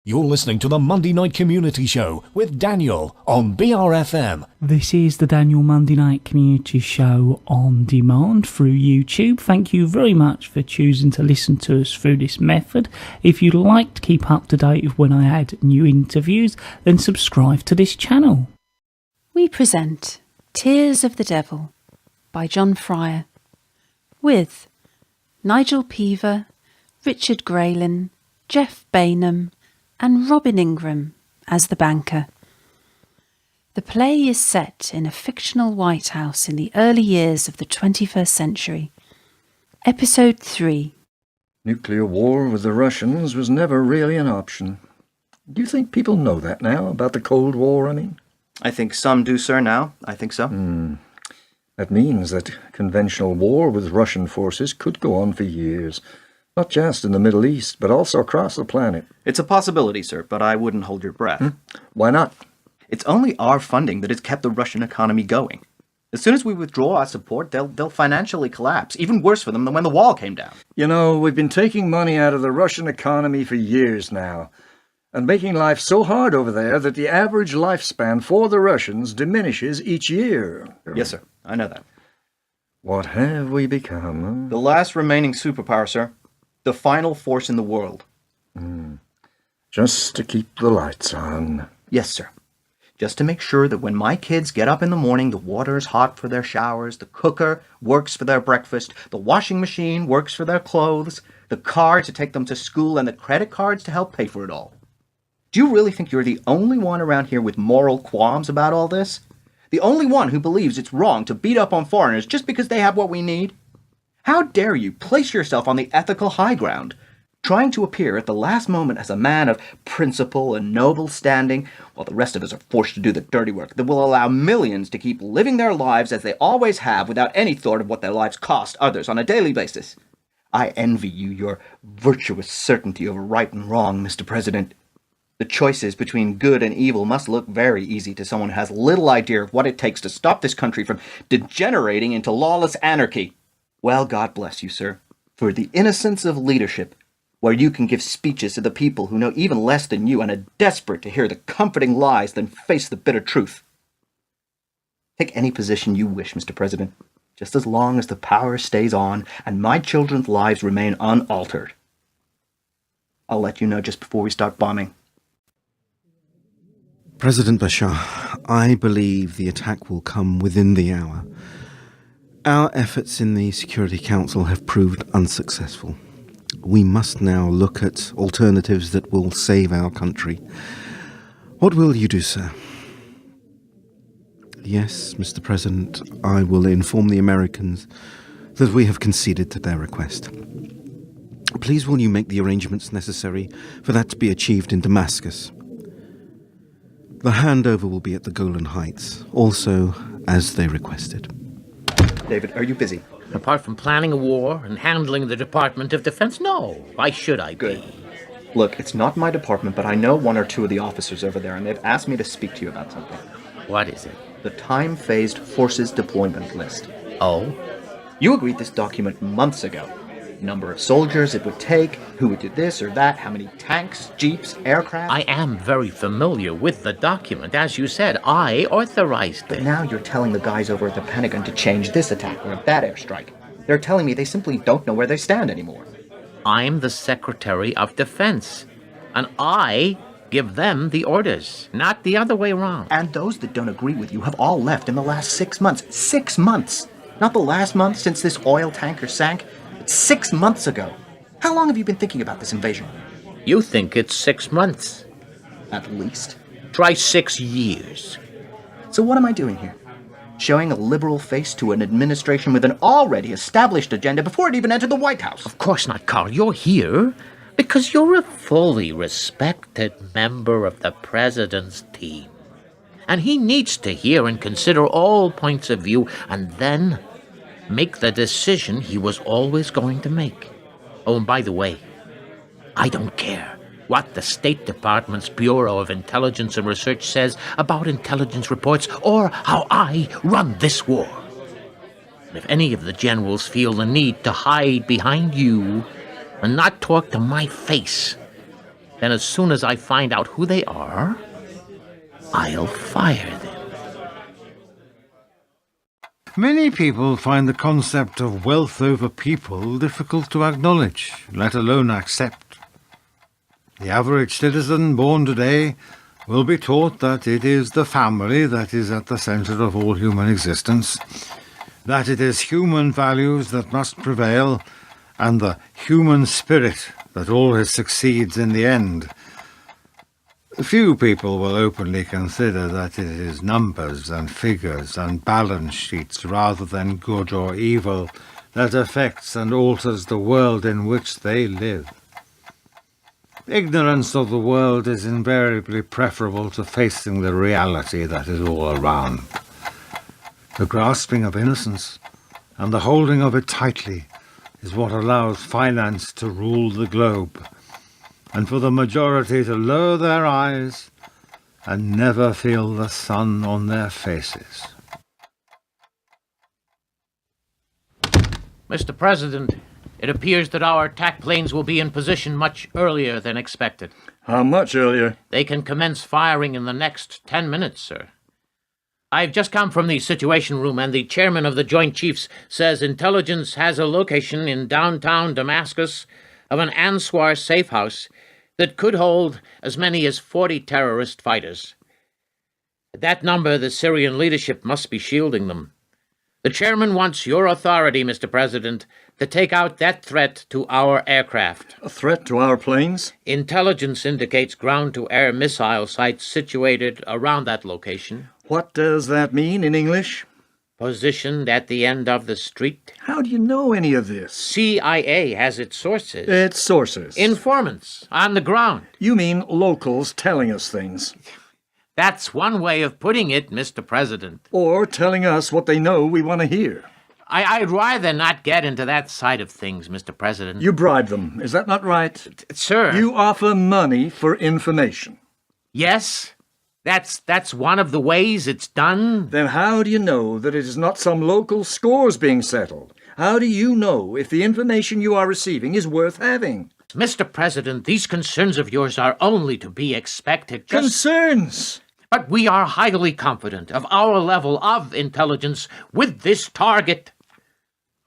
You're listening to the Monday Night Community Show with Daniel on BRFM. This is the Daniel Monday Night Community Show on demand through YouTube. Thank you very much for choosing to listen to us through this method. If you'd like to keep up to date with when I add new interviews, then subscribe to this channel. We present Tears of the Devil by John Fryer with Nigel Peaver, Richard Graylin, Jeff Bainham and Robin Ingram as the banker. The play is set in a fictional White House in the early years of the 21st century. Episode 3. Nuclear war with the Russians was never really an option. Do you think people know that now, about the Cold War, I mean? I think some do, sir, now. I think so. That means that conventional war with Russian forces could go on for years. Not just in the Middle East, but also across the planet. It's a possibility, sir, but I wouldn't hold your breath. Why not? It's only our funding that has kept the Russian economy going. As soon as we withdraw our support, they'll financially collapse. Even worse for them than when the wall came down. You know, we've been taking money out of the Russian economy for years now, and making life so hard over there that the average lifespan for the Russians diminishes each year. Yes, sir. I know that. What have we become? The last remaining superpower, sir. The final force in the world. Just to keep the lights on. Yes, sir. Just to make sure that when my kids get up in the morning, the water is hot for their showers, the cooker works for their breakfast, the washing machine works for their clothes, the car to take them to school, and the credit cards to help pay for it all. Do you really think you're the only one around here with moral qualms about all this? The only one who believes it's wrong to beat up on foreigners just because they have what we need? How dare you place yourself on the ethical high ground, trying to appear at the last moment as a man of principle and noble standing, while the rest of us are forced to do the dirty work that will allow millions to keep living their lives as they always have without any thought of what their lives cost others on a daily basis. I envy you your virtuous certainty over right and wrong, Mr. President. The choices between good and evil must look very easy to someone who has little idea of what it takes to stop this country from degenerating into lawless anarchy. Well, God bless you, sir, for the innocence of leadership, where you can give speeches to the people who know even less than you and are desperate to hear the comforting lies than face the bitter truth. Take any position you wish, Mr. President, just as long as the power stays on and my children's lives remain unaltered. I'll let you know just before we start bombing. President Bashar, I believe the attack will come within the hour. Our efforts in the Security Council have proved unsuccessful. We must now look at alternatives that will save our country. What will you do, sir? Yes, Mr. President, I will inform the Americans that we have conceded to their request. Please will you make the arrangements necessary for that to be achieved in Damascus? The handover will be at the Golan Heights, also as they requested. David, are you busy? Apart from planning a war and handling the Department of Defense, no. Why should I be? Good. Look, it's not my department, but I know one or two of the officers over there, and they've asked me to speak to you about something. What is it? The time-phased forces deployment list. Oh? You agreed this document months ago. Number of soldiers it would take, who would do this or that, how many tanks, jeeps, aircraft. I am very familiar with the document. As you said, I authorized But it. now you're telling the guys over at the Pentagon to change this attack or that airstrike. They're telling me they simply don't know where they stand anymore. I'm the Secretary of Defense, and I give them the orders, not the other way around. And those that don't agree with you have all left in the last 6 months. 6 months! Not the last month since this oil tanker sank, but 6 months ago. How long have you been thinking about this invasion? You think it's 6 months. At least. Try 6 years. So what am I doing here? Showing a liberal face to an administration with an already established agenda before it even entered the White House. Of course not, Carl. You're here because you're a fully respected member of the President's team. And he needs to hear and consider all points of view and then make the decision he was always going to make. Oh, and by the way, I don't care what the State Department's Bureau of Intelligence and Research says about intelligence reports or how I run this war. And if any of the generals feel the need to hide behind you and not talk to my face, Then as soon as I find out who they are, I'll fire them. Many people find the concept of wealth over people difficult to acknowledge, let alone accept. The average citizen born today will be taught that it is the family that is at the centre of all human existence, that it is human values that must prevail, and the human spirit that always succeeds in the end. Few people will openly consider that it is numbers and figures and balance sheets rather than good or evil that affects and alters the world in which they live. Ignorance of the world is invariably preferable to facing the reality that is all around. The grasping of innocence and the holding of it tightly is what allows finance to rule the globe, and for the majority to lower their eyes and never feel the sun on their faces. Mr. President, it appears that our attack planes will be in position much earlier than expected. How much earlier? They can commence firing in the next 10 minutes, sir. I've just come from the Situation Room, and the chairman of the Joint Chiefs says intelligence has a location in downtown Damascus of an Answar safe house that could hold as many as 40 terrorist fighters. At that number, the Syrian leadership must be shielding them. The chairman wants your authority, Mr. President, to take out that threat to our aircraft. A threat to our planes? Intelligence indicates ground-to-air missile sites situated around that location. What does that mean in English? Positioned at the end of the street. How do you know any of this? CIA has its sources. Its sources. Informants on the ground. You mean locals telling us things. That's one way of putting it, Mr. President. Or telling us what they know we want to hear. I'd rather not get into that side of things, Mr. President. You bribe them, is that not right? Sir. You offer money for information. Yes, that's one of the ways it's done. Then how do you know that it is not some local scores being settled? How do you know if the information you are receiving is worth having? Mr. President, these concerns of yours are only to be expected. Concerns? But we are highly confident of our level of intelligence with this target.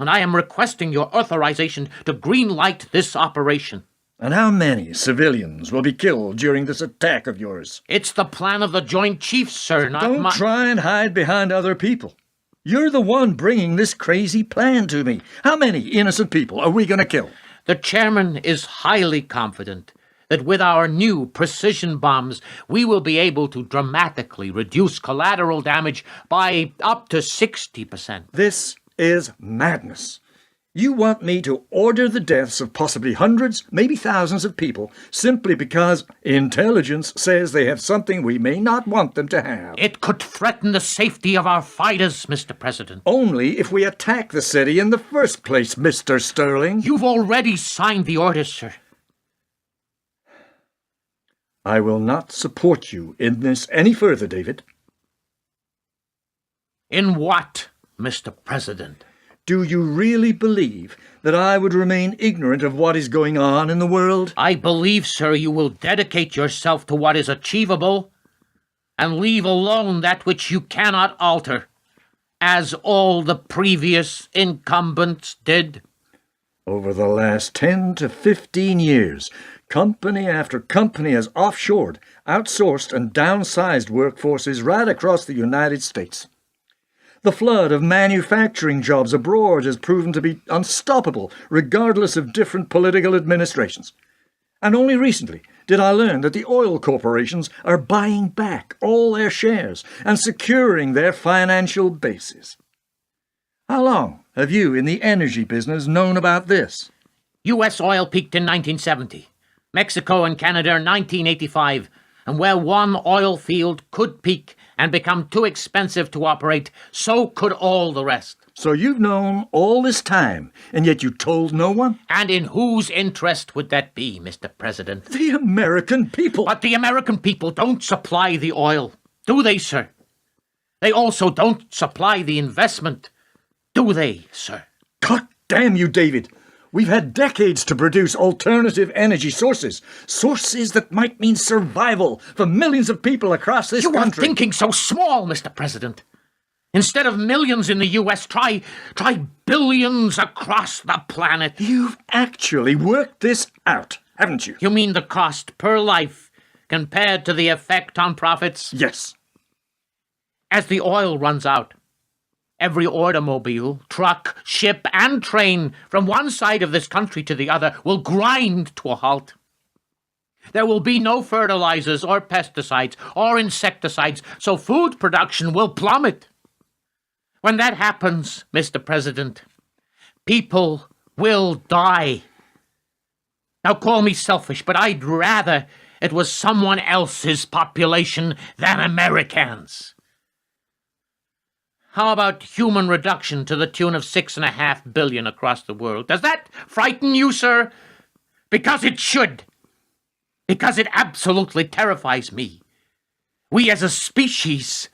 And I am requesting your authorization to green-light this operation. And how many civilians will be killed during this attack of yours? It's the plan of the Joint Chiefs, sir, not Don't try and hide behind other people. You're the one bringing this crazy plan to me. How many innocent people are we going to kill? The chairman is highly confident that with our new precision bombs, we will be able to dramatically reduce collateral damage by up to 60%. This is madness. You want me to order the deaths of possibly hundreds, maybe thousands of people, simply because intelligence says they have something we may not want them to have. It could threaten the safety of our fighters, Mr. President. Only if we attack the city in the first place, Mr. Sterling. You've already signed the orders, sir. I will not support you in this any further, David. In what, Mr. President? Do you really believe that I would remain ignorant of what is going on in the world? I believe, sir, you will dedicate yourself to what is achievable and leave alone that which you cannot alter, as all the previous incumbents did. Over the last 10 to 15 years, company after company has offshored, outsourced, and downsized workforces right across the United States. The flood of manufacturing jobs abroad has proven to be unstoppable, regardless of different political administrations. And only recently did I learn that the oil corporations are buying back all their shares and securing their financial bases. How long have you in the energy business known about this? U.S. oil peaked in 1970, Mexico and Canada in 1985, and where one oil field could peak and become too expensive to operate, so could all the rest. So you've known all this time, and yet you told no one? And in whose interest would that be, Mr. President? The American people. But the American people don't supply the oil, do they, sir? They also don't supply the investment, do they, sir? God damn you, David. We've had decades to produce alternative energy sources. Sources that might mean survival for millions of people across this You are country. thinking so small, Mr. President. Instead of millions in the U.S., try billions across the planet. You've actually worked this out, haven't you? You mean the cost per life compared to the effect on profits? Yes. As the oil runs out, every automobile, truck, ship, and train from one side of this country to the other will grind to a halt. There will be no fertilizers or pesticides or insecticides, so food production will plummet. When that happens, Mr. President, people will die. Now call me selfish, but I'd rather it was someone else's population than Americans. How about human reduction to the tune of 6.5 billion across the world? Does that frighten you, sir? Because it should. Because it absolutely terrifies me. We as a species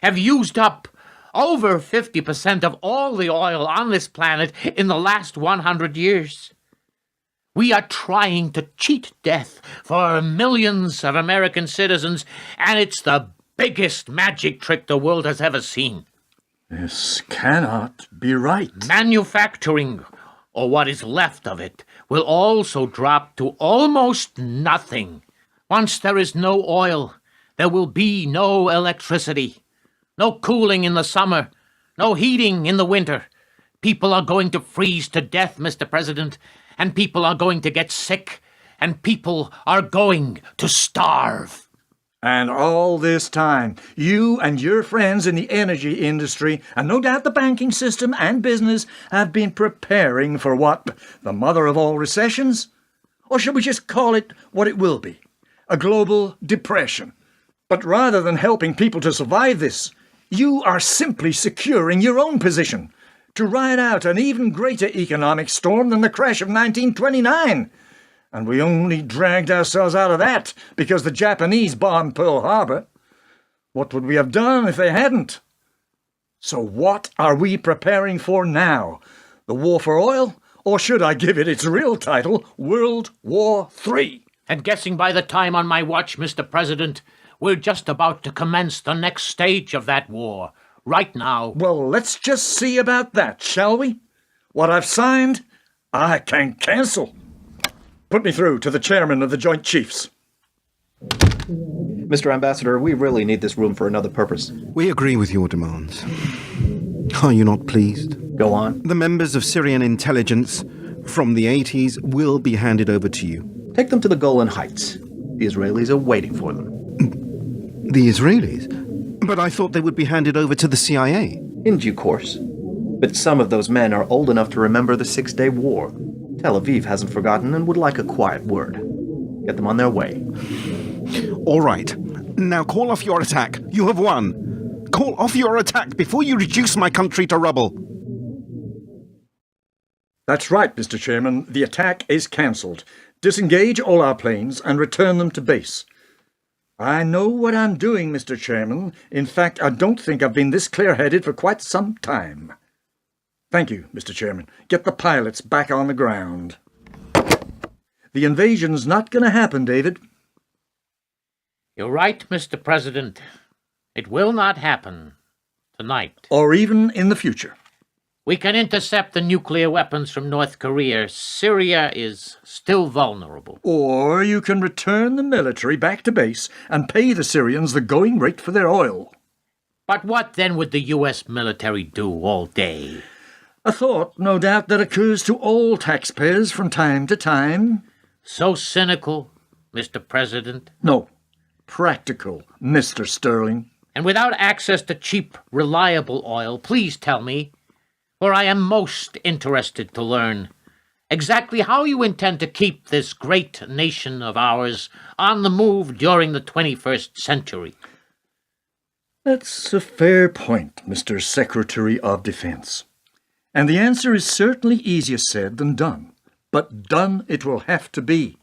have used up over 50% of all the oil on this planet in the last 100 years. We are trying to cheat death for millions of American citizens, and it's the biggest magic trick the world has ever seen. This cannot be right. Manufacturing, or what is left of it, will also drop to almost nothing. Once there is no oil, there will be no electricity. No cooling in the summer, no heating in the winter. People are going to freeze to death, Mr. President, and people are going to get sick, and people are going to starve. And all this time, you and your friends in the energy industry, and no doubt the banking system and business, have been preparing for what? The mother of all recessions? Or should we just call it what it will be? A global depression. But rather than helping people to survive this, you are simply securing your own position to ride out an even greater economic storm than the crash of 1929. And we only dragged ourselves out of that because the Japanese bombed Pearl Harbor. What would we have done if they hadn't? So what are we preparing for now? The war for oil? Or should I give it its real title, World War III? And guessing by the time on my watch, Mr. President, we're just about to commence the next stage of that war, right now. Well, let's just see about that, shall we? What I've signed, I can cancel. Put me through to the chairman of the Joint Chiefs. Mr. Ambassador, we really need this room for another purpose. We agree with your demands. Are you not pleased? Go on. The members of Syrian intelligence from the 80s will be handed over to you. Take them to the Golan Heights. The Israelis are waiting for them. The Israelis? But I thought they would be handed over to the CIA. In due course. But some of those men are old enough to remember the Six-Day War. Tel Aviv hasn't forgotten and would like a quiet word. Get them on their way. All right. Now call off your attack. You have won. Call off your attack before you reduce my country to rubble. That's right, Mr. Chairman. The attack is cancelled. Disengage all our planes and return them to base. I know what I'm doing, Mr. Chairman. In fact, I don't think I've been this clear-headed for quite some time. Thank you, Mr. Chairman. Get the pilots back on the ground. The invasion's not going to happen, David. You're right, Mr. President. It will not happen tonight. Or even in the future. We can intercept the nuclear weapons from North Korea. Syria is still vulnerable. Or you can return the military back to base and pay the Syrians the going rate for their oil. But what then would the U.S. military do all day? A thought, no doubt, that occurs to all taxpayers from time to time. So cynical, Mr. President. No, practical, Mr. Sterling. And without access to cheap, reliable oil, please tell me, for I am most interested to learn exactly how you intend to keep this great nation of ours on the move during the 21st century. That's a fair point, Mr. Secretary of Defense. And the answer is certainly easier said than done. But done it will have to be.